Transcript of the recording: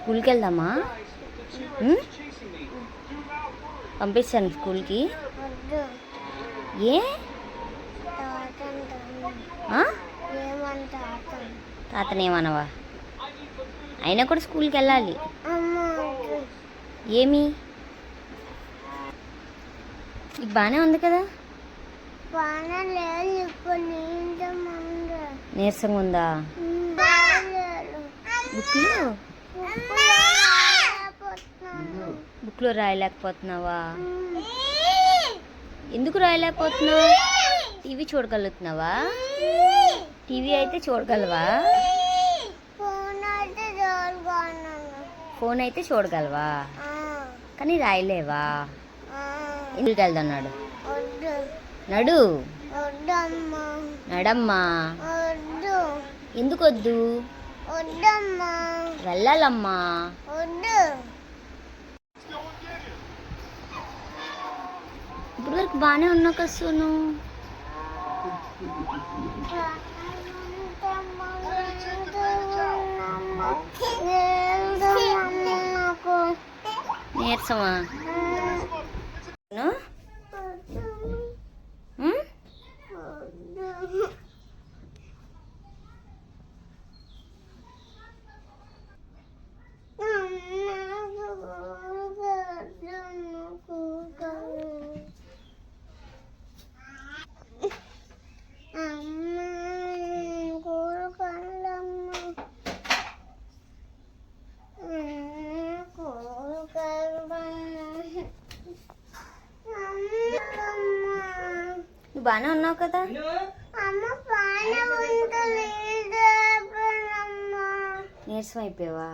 స్కూల్కి వెళ్దామా? పంపిస్తాను స్కూల్కి. ఏ తాతనేమనవా? అయినా కూడా స్కూల్కి వెళ్ళాలి. ఏమి ఇది బాగానే ఉంది కదా? నీరసంగా ఉందా? బుక్లో రాయలేకపోతున్నావా? ఎందుకు రాయలేకపోతున్నావు? టీవీ చూడగలుగుతున్నావా? టీవీ అయితే చూడగలవా? ఫోన్ అయితే చూడగలవా కానీ రాయలేవా? ఎందుకు వెళ్తున్నాడు? నడు నడమ్మా. ఎందుకు వద్దు? వెళ్ళాలమ్మా. ఇప్పుడు వరకు బాగానే ఉన్నావు కదా సోను. నీరసమా? నువ్వు బాగానే ఉన్నావు కదా? నీరసం అయిపోయావా?